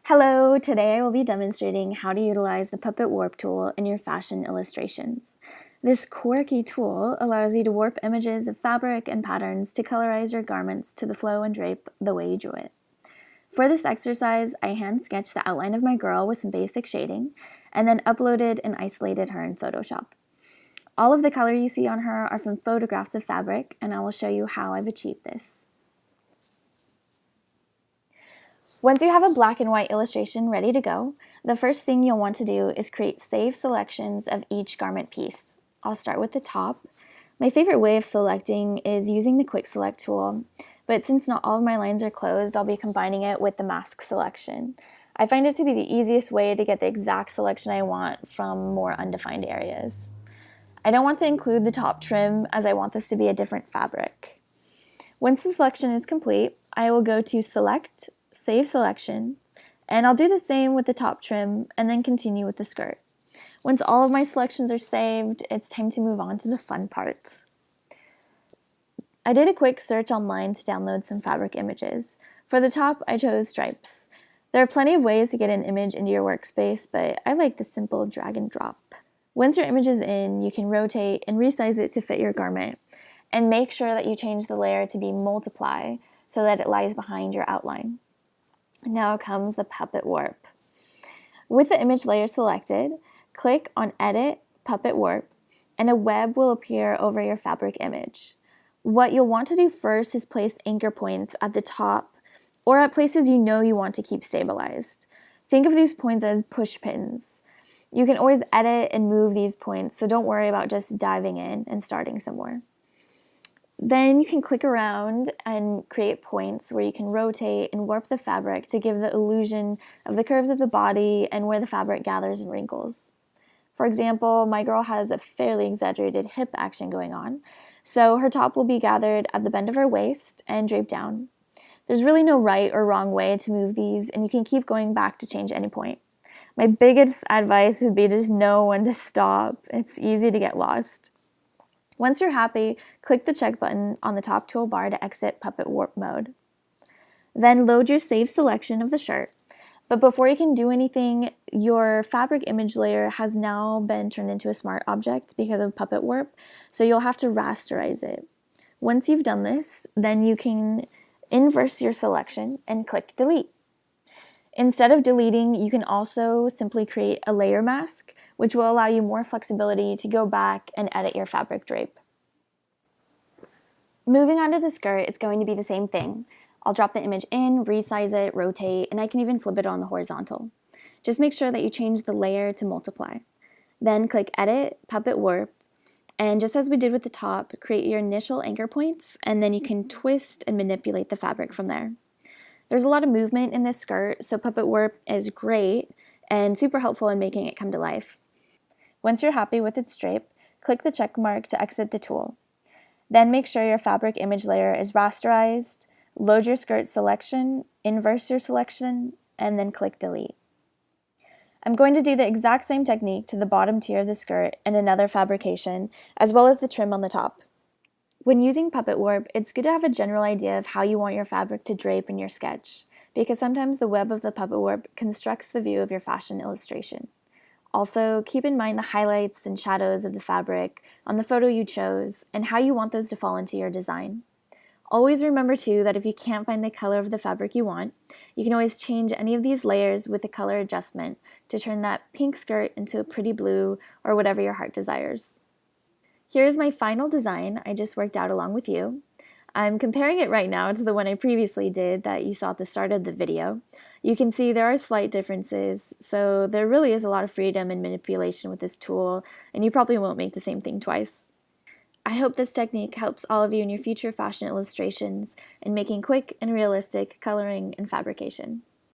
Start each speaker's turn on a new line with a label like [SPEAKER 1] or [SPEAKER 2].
[SPEAKER 1] Hello, today I will be demonstrating how to utilize the Puppet Warp tool in your fashion illustrations. This quirky tool allows you to warp images of fabric and patterns to colorize your garments to the flow and drape the way you drew it. For this exercise, I hand sketched the outline of my girl with some basic shading, and then uploaded and isolated her in Photoshop. All of the color you see on her are from photographs of fabric, and I will show you how I've achieved this. Once you have a black and white illustration ready to go, the first thing you'll want to do is create save selections of each garment piece. I'll start with the top. My favorite way of selecting is using the quick select tool, but since not all of my lines are closed, I'll be combining it with the mask selection. I find it to be the easiest way to get the exact selection I want from more undefined areas. I don't want to include the top trim as I want this to be a different fabric. Once the selection is complete, I will go to Select, Save Selection, and I'll do the same with the top trim and then continue with the skirt. Once all of my selections are saved, it's time to move on to the fun part. I did a quick search online to download some fabric images. For the top, I chose stripes. There are plenty of ways to get an image into your workspace, but I like the simple drag and drop. Once your image is in, you can rotate and resize it to fit your garment, and make sure that you change the layer to be multiply so that it lies behind your outline. Now comes the Puppet Warp. With the image layer selected, click on Edit, Puppet Warp, and a web will appear over your fabric image. What you'll want to do first is place anchor points at the top or at places you know you want to keep stabilized. Think of these points as push pins. You can always edit and move these points, so don't worry about just diving in and starting somewhere. Then you can click around and create points where you can rotate and warp the fabric to give the illusion of the curves of the body and where the fabric gathers and wrinkles. For example, my girl has a fairly exaggerated hip action going on, so her top will be gathered at the bend of her waist and draped down. There's really no right or wrong way to move these, and you can keep going back to change any point. My biggest advice would be to just know when to stop. It's easy to get lost. Once you're happy, click the check button on the top toolbar to exit Puppet Warp mode. Then load your saved selection of the shirt. But before you can do anything, your fabric image layer has now been turned into a smart object because of Puppet Warp, so you'll have to rasterize it. Once you've done this, then you can inverse your selection and click delete. Instead of deleting, you can also simply create a layer mask, which will allow you more flexibility to go back and edit your fabric drape. Moving on to the skirt, it's going to be the same thing. I'll drop the image in, resize it, rotate, and I can even flip it on the horizontal. Just make sure that you change the layer to multiply. Then click Edit, Puppet Warp, and just as we did with the top, create your initial anchor points, and then you can twist and manipulate the fabric from there. There's a lot of movement in this skirt, so Puppet Warp is great and super helpful in making it come to life. Once you're happy with its drape, click the check mark to exit the tool. Then make sure your fabric image layer is rasterized, load your skirt selection, inverse your selection, and then click delete. I'm going to do the exact same technique to the bottom tier of the skirt and another fabrication, as well as the trim on the top. When using Puppet Warp, it's good to have a general idea of how you want your fabric to drape in your sketch, because sometimes the web of the Puppet Warp constructs the view of your fashion illustration. Also, keep in mind the highlights and shadows of the fabric on the photo you chose and how you want those to fall into your design. Always remember too that if you can't find the color of the fabric you want, you can always change any of these layers with a color adjustment to turn that pink skirt into a pretty blue or whatever your heart desires. Here's my final design I just worked out along with you. I'm comparing it right now to the one I previously did that you saw at the start of the video. You can see there are slight differences, so there really is a lot of freedom and manipulation with this tool, and you probably won't make the same thing twice. I hope this technique helps all of you in your future fashion illustrations in making quick and realistic coloring and fabrication.